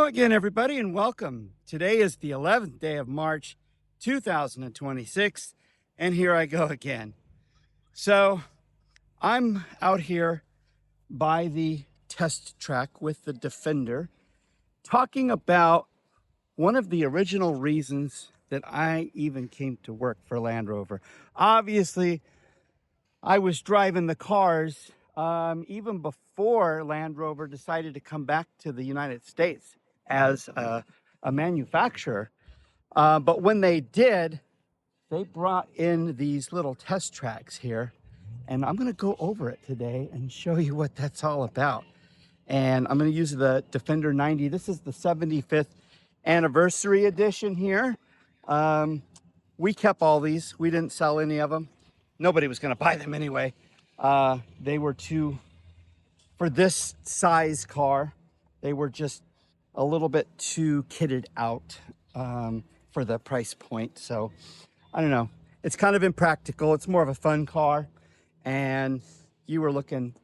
Hello again, everybody, and welcome. Today is the 11th day of March, 2026, and here I go again. So I'm out here by the test track with the Defender, talking about one of the original reasons that I even came to work for Land Rover. Obviously, I was driving the cars even before Land Rover decided to come back to the United States as a manufacturer. But when they did, they brought in these little test tracks here. And I'm going to go over it today and show you what that's all about. And I'm going to use the Defender 90. This is the 75th anniversary edition here. We kept all these. We didn't sell any of them. Nobody was going to buy them anyway. They were too, for this size car, they were just a little bit too kitted out for the price point. So I don't know. It's kind of impractical. It's more of a fun car. And you were looking,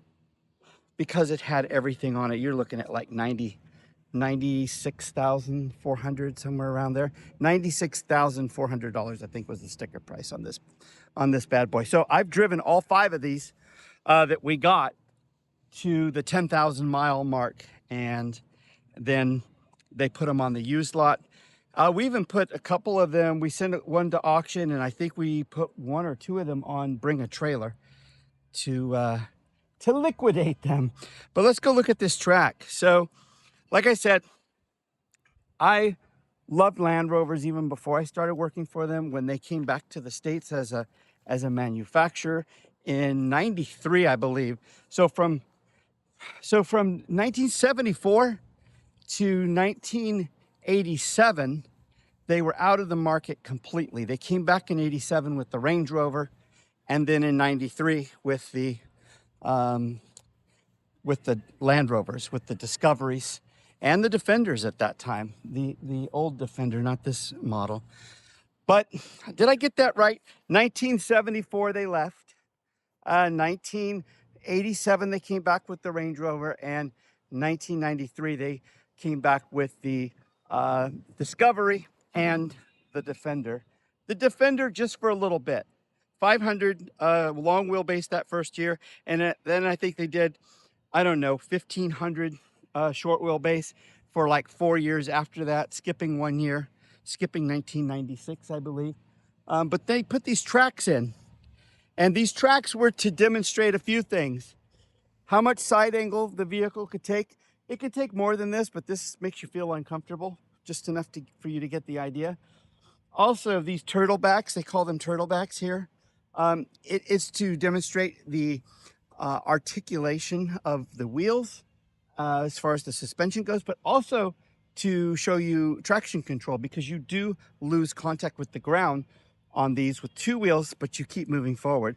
because it had everything on it, you're looking at like 96,400, somewhere around there. $96,400, I think, was the sticker price on this bad boy. So I've driven all 5 of these that we got to the 10,000 mile mark, and then they put them on the used lot. We even put a couple of them. We sent one to auction, and I think we put 1 or 2 of them on Bring a Trailer to liquidate them. But let's go look at this track. So, like I said, I loved Land Rovers even before I started working for them. When they came back to the States as a manufacturer in '93, I believe. So from 1974 to 1987, they were out of the market completely. They came back in '87 with the Range Rover, and then in '93 with the Land Rovers, with the Discoveries, and the Defenders at that time. The old Defender, not this model. But did I get that right? 1974 they left. 1987 they came back with the Range Rover, and 1993 they came back with the Discovery and the Defender. The Defender just for a little bit. 500 long wheelbase that first year, and then I think they did, I don't know, 1,500 short wheelbase for like 4 years after that, skipping 1 year, skipping 1996, I believe. But they put these tracks in, and these tracks were to demonstrate a few things. How much side angle the vehicle could take. It could take more than this, but this makes you feel uncomfortable, just enough for you to get the idea. Also, these turtlebacks, they call them turtlebacks here. It is to demonstrate the articulation of the wheels as far as the suspension goes, but also to show you traction control, because you do lose contact with the ground on these with 2 wheels, but you keep moving forward.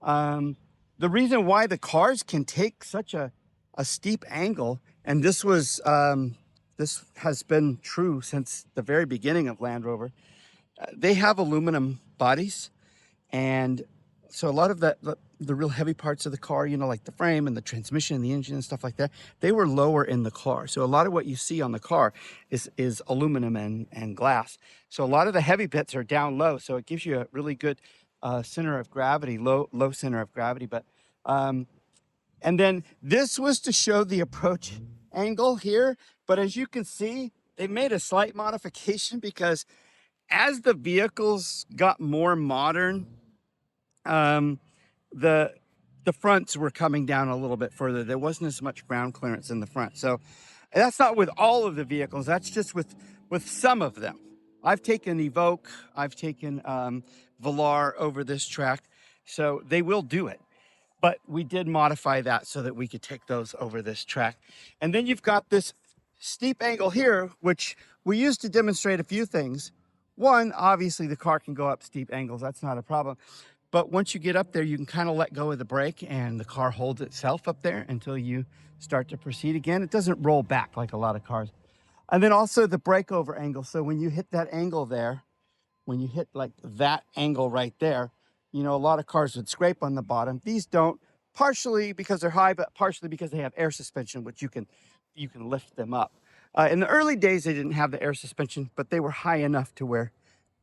The reason why the cars can take such a steep angle, and this has been true since the very beginning of Land Rover, they have aluminum bodies, and so a lot of the real heavy parts of the car, you know, like the frame and the transmission and the engine and stuff like that, they were lower in the car. So a lot of what you see on the car is aluminum and glass. So a lot of the heavy bits are down low, so it gives you a really good center of gravity, low center of gravity. But and then this was to show the approach angle here. But as you can see, they made a slight modification, because as the vehicles got more modern, the fronts were coming down a little bit further. There wasn't as much ground clearance in the front. So that's not with all of the vehicles. That's just with some of them. I've taken Evoque, I've taken Velar over this track, so they will do it. But we did modify that so that we could take those over this track. And then you've got this steep angle here, which we used to demonstrate a few things. One, obviously the car can go up steep angles. That's not a problem. But once you get up there, you can kind of let go of the brake, and the car holds itself up there until you start to proceed again. It doesn't roll back like a lot of cars. And then also the breakover angle. So when you hit that angle there, when you hit like that angle right there, you know, a lot of cars would scrape on the bottom. These don't, partially because they're high, but partially because they have air suspension, which you can lift them up. In the early days, they didn't have the air suspension, but they were high enough to where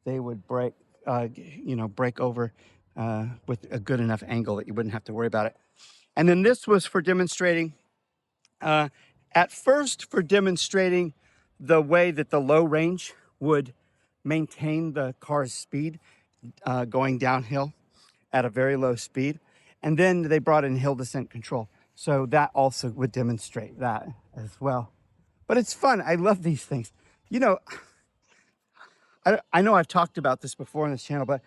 they would break, break over with a good enough angle that you wouldn't have to worry about it. And then this was for demonstrating, at first for demonstrating the way that the low range would maintain the car's speed going downhill at a very low speed. And then they brought in hill descent control. So that also would demonstrate that as well. But it's fun. I love these things. You know, I know I've talked about this before on this channel, but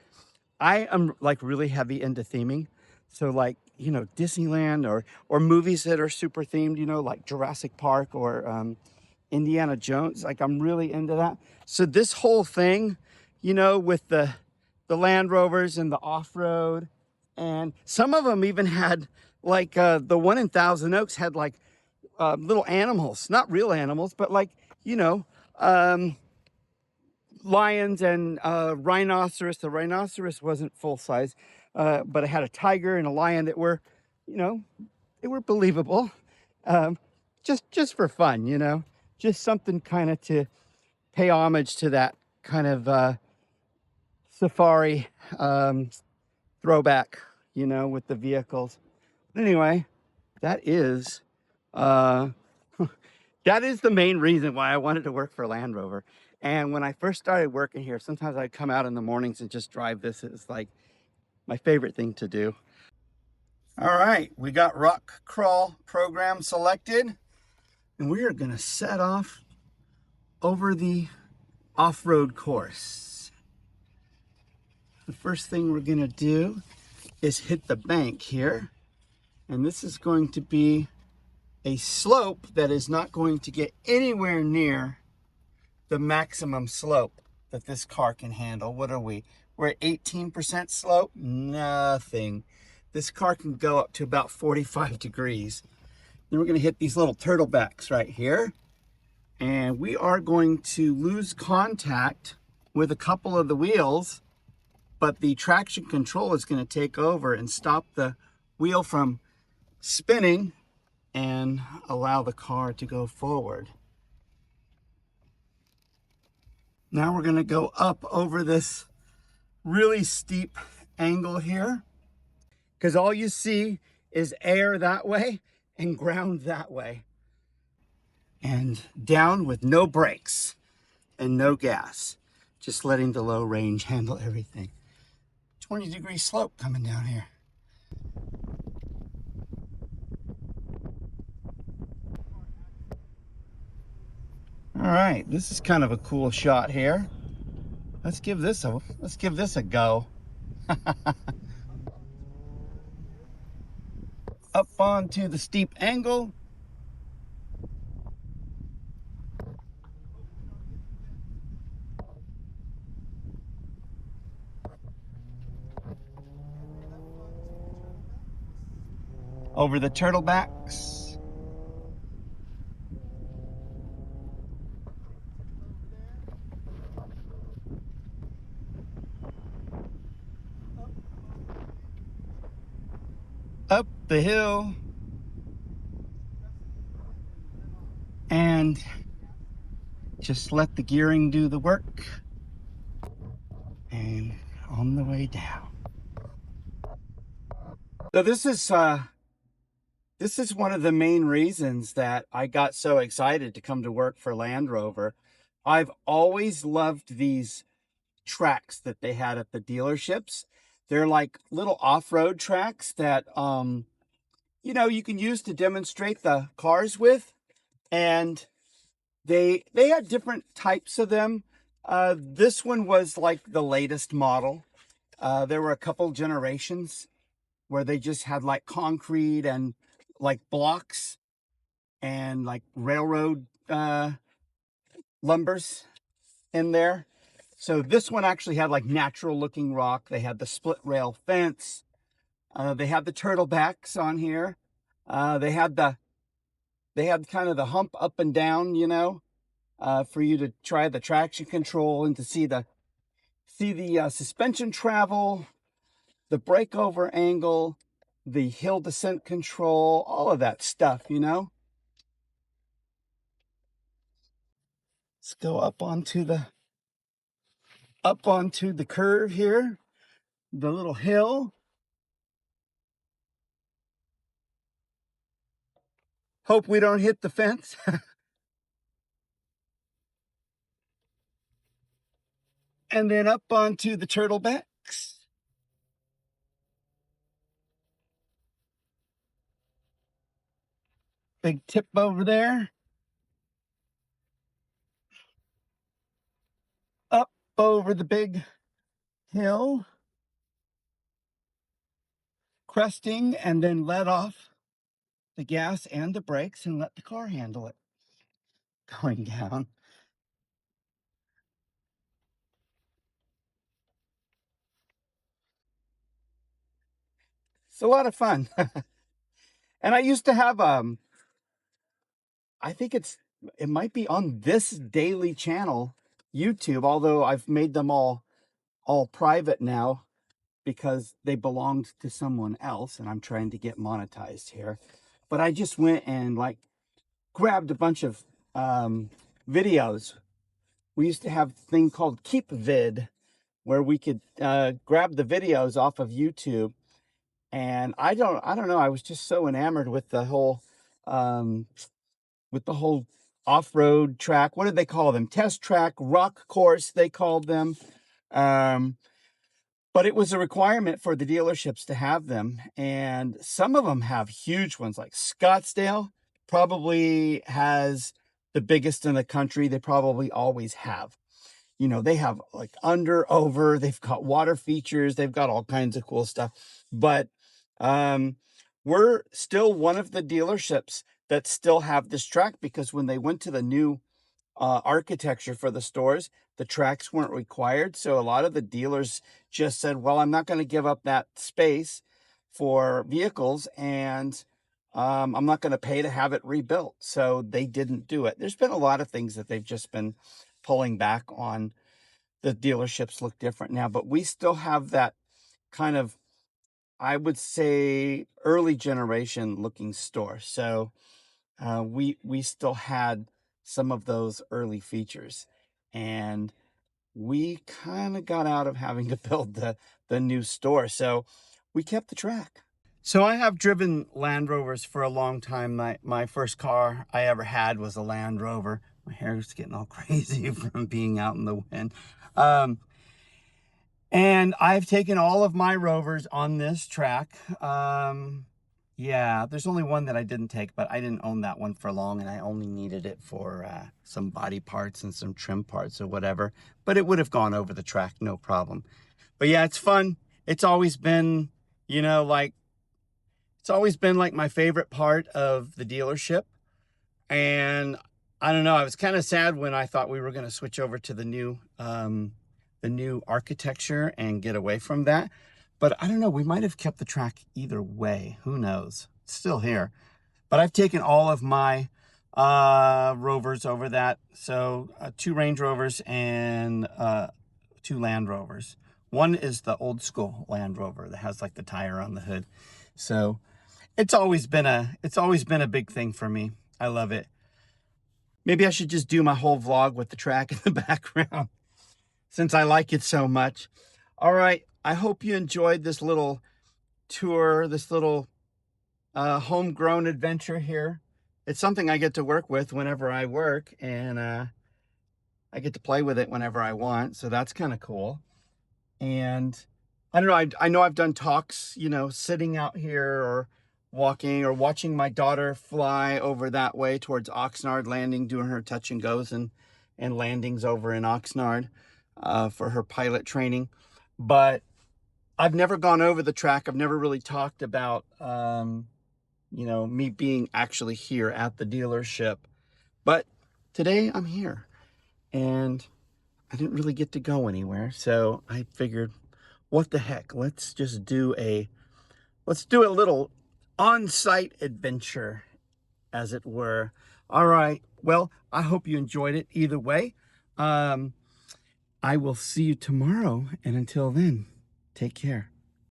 I am like really heavy into theming. So like, you know, Disneyland or movies that are super themed, you know, like Jurassic Park or Indiana Jones. Like I'm really into that. So this whole thing, you know, with the Land Rovers and the off-road, and some of them even had like the one in Thousand Oaks had like little animals, not real animals, but like, you know, lions and rhinoceros. The rhinoceros wasn't full size, but it had a tiger and a lion that were, you know, they were believable. Just for fun, you know, just something kind of to pay homage to that kind of safari throwback, you know, with the vehicles. But anyway, that is that is the main reason why I wanted to work for Land Rover. And when I first started working here, sometimes I'd come out in the mornings and just drive this. It's like my favorite thing to do. All right, we got rock crawl program selected, and we are going to set off over the off-road course. The first thing we're going to do is hit the bank here, and this is going to be a slope that is not going to get anywhere near the maximum slope that this car can handle. What are we? We're at 18% slope? Nothing. This car can go up to about 45 degrees. Then we're going to hit these little turtlebacks right here. And we are going to lose contact with a couple of the wheels, but the traction control is going to take over and stop the wheel from spinning and allow the car to go forward. Now we're going to go up over this really steep angle here, because all you see is air that way and ground that way, and down with no brakes and no gas, just letting the low range handle everything. 20-degree slope coming down here. All right, this is kind of a cool shot here. Let's give this a go. Up onto the steep angle. Over the turtlebacks. Up the hill. And just let the gearing do the work. And on the way down. So this is one of the main reasons that I got so excited to come to work for Land Rover. I've always loved these tracks that they had at the dealerships. They're like little off-road tracks that you know, you can use to demonstrate the cars with, and they had different types of them. This one was like the latest model. There were a couple generations where they just had like concrete and like blocks and like railroad lumbers in there. So this one actually had like natural looking rock. They had the split rail fence. They had the turtlebacks on here. They had kind of the hump up and down, you know, for you to try the traction control and to see the suspension travel, the breakover angle, the hill descent control, all of that stuff, you know. Let's go up onto the curve here, the little hill. Hope we don't hit the fence. And then up onto the turtlebacks. Big tip over there. Up over the big hill. Cresting, and then let off the gas and the brakes and let the car handle it. Going down. It's a lot of fun. And I used to have I think it might be on this daily channel, YouTube, although I've made them all private now because they belonged to someone else and I'm trying to get monetized here. But I just went and like grabbed a bunch of videos. We used to have a thing called Keep Vid where we could grab the videos off of YouTube. And I don't know, I was just so enamored with the whole off-road track. What did they call them? Test track, rock course, they called them. But it was a requirement for the dealerships to have them. And some of them have huge ones, like Scottsdale probably has the biggest in the country. They probably always have. You know, they have like under, over, they've got water features, they've got all kinds of cool stuff. But we're still one of the dealerships that still have this track, because when they went to the new architecture for the stores, the tracks weren't required. So a lot of the dealers just said, well, I'm not going to give up that space for vehicles, and I'm not going to pay to have it rebuilt. So they didn't do it. There's been a lot of things that they've just been pulling back on. The dealerships look different now, but we still have that kind of, I would say, early generation looking store. So we still had some of those early features, and we kind of got out of having to build the new store. So we kept the track. So I have driven Land Rovers for a long time. My first car I ever had was a Land Rover. My hair's getting all crazy from being out in the wind. And I've taken all of my Rovers on this track. Yeah, there's only one that I didn't take, but I didn't own that one for long, and I only needed it for some body parts and some trim parts or whatever. But it would have gone over the track, no problem. But yeah, it's fun. It's always been, you know, like, it's always been like my favorite part of the dealership. And I don't know, I was kind of sad when I thought we were going to switch over to the new architecture and get away from that. But I don't know, we might have kept the track either way. Who knows? It's still here. But I've taken all of my Rovers over that. So 2 Range Rovers and 2 Land Rovers. One is the old school Land Rover that has like the tire on the hood. So it's always been a big thing for me. I love it. Maybe I should just do my whole vlog with the track in the background, since I like it so much. All right, I hope you enjoyed this little tour, this little homegrown adventure here. It's something I get to work with whenever I work, and I get to play with it whenever I want, so that's kind of cool. And I don't know, I know I've done talks, you know, sitting out here or walking or watching my daughter fly over that way towards Oxnard Landing, doing her touch and goes and landings over in Oxnard for her pilot training. But I've never gone over the track. I've never really talked about, you know, me being actually here at the dealership. But today I'm here, and I didn't really get to go anywhere. So I figured, what the heck? Let's do a little on-site adventure, as it were. All right. Well, I hope you enjoyed it either way. I will see you tomorrow. And until then, take care.